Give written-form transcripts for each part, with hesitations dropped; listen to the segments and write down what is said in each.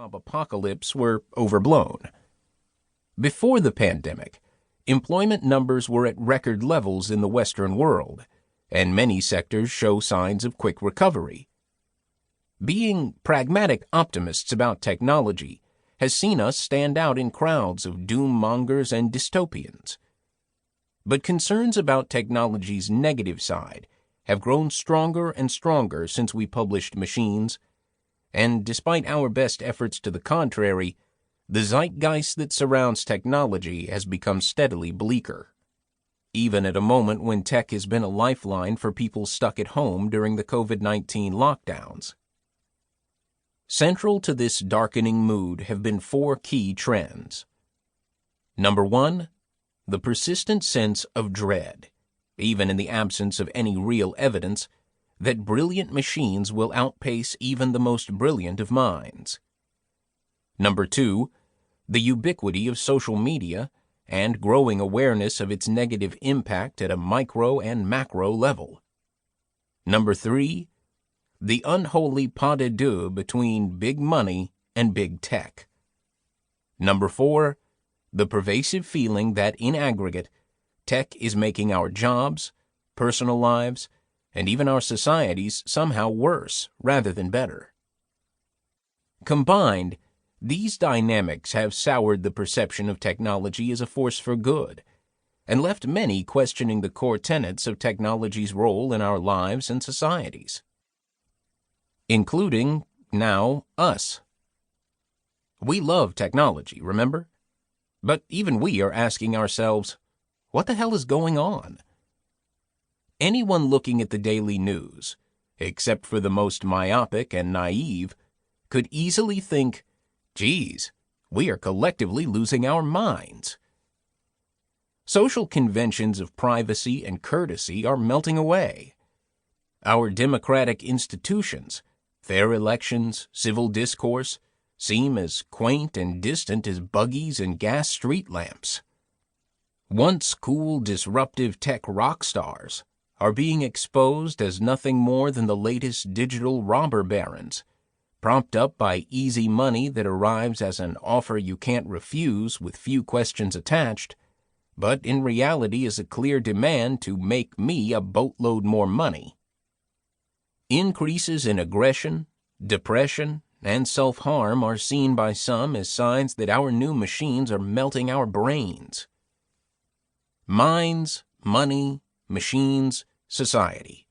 job apocalypse were overblown. Before the pandemic, employment numbers were at record levels in the Western world, and many sectors show signs of quick recovery. Being pragmatic optimists about technology has seen us stand out in crowds of doom-mongers and dystopians. But concerns about technology's negative side have grown stronger and stronger since we published Machines, and despite our best efforts to the contrary, the zeitgeist that surrounds technology has become steadily bleaker, even at a moment when tech has been a lifeline for people stuck at home during the COVID-19 lockdowns. Central to this darkening mood have been four key trends. Number one, the persistent sense of dread, even in the absence of any real evidence, that brilliant machines will outpace even the most brilliant of minds. Number two, the ubiquity of social media and growing awareness of its negative impact at a micro and macro level. Number three, the unholy pas de deux between big money and big tech. Number four, the pervasive feeling that in aggregate, tech is making our jobs, personal lives, and even our societies somehow worse rather than better. Combined, these dynamics have soured the perception of technology as a force for good, and left many questioning the core tenets of technology's role in our lives and societies. Including, now, us. We love technology, remember? But even we are asking ourselves, what the hell is going on? Anyone looking at the daily news, except for the most myopic and naive, could easily think, geez, we are collectively losing our minds. Social conventions of privacy and courtesy are melting away. Our democratic institutions, fair elections, civil discourse, seem as quaint and distant as buggies and gas street lamps. Once cool, disruptive tech rock stars are being exposed as nothing more than the latest digital robber barons, propped up by easy money that arrives as an offer you can't refuse with few questions attached, but in reality is a clear demand to make me a boatload more money. Increases in aggression, depression, and self-harm are seen by some as signs that our new machines are melting our brains. Minds, money, machines, society.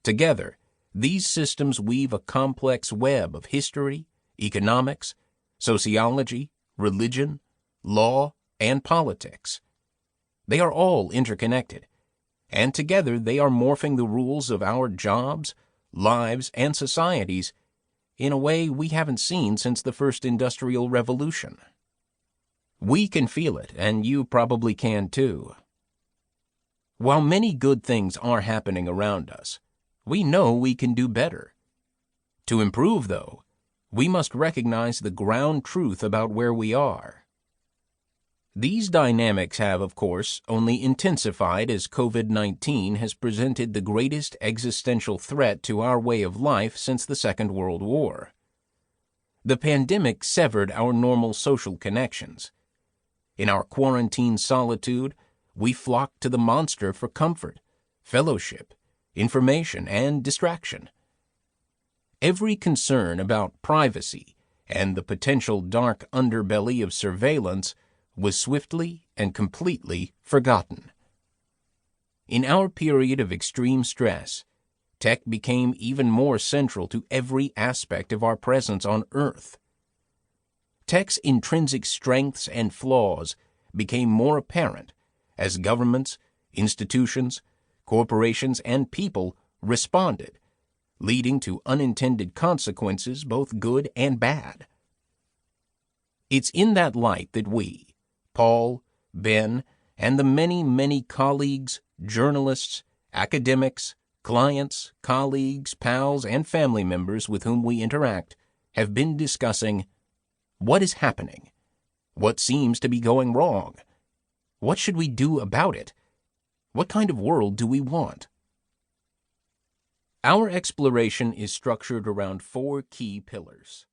Together, these systems weave a complex web of history, economics, sociology, religion, law, and politics. They are all interconnected, and together they are morphing the rules of our jobs, lives, and societies in a way we haven't seen since the first industrial revolution. We can feel it, and you probably can too. While many good things are happening around us, we know we can do better. To improve, though, we must recognize the ground truth about where we are. These dynamics have, of course, only intensified as COVID-19 has presented the greatest existential threat to our way of life since the Second World War. The pandemic severed our normal social connections. In our quarantine solitude, we flocked to the monster for comfort, fellowship, information, and distraction. Every concern about privacy and the potential dark underbelly of surveillance was swiftly and completely forgotten. In our period of extreme stress, tech became even more central to every aspect of our presence on Earth. Tech's intrinsic strengths and flaws became more apparent as governments, institutions, corporations, and people responded, leading to unintended consequences both good and bad. It's in that light that we, Paul, Ben, and the many, many colleagues, journalists, academics, clients, colleagues, pals, and family members with whom we interact, have been discussing what is happening, what seems to be going wrong, what should we do about it, what kind of world do we want? Our exploration is structured around four key pillars.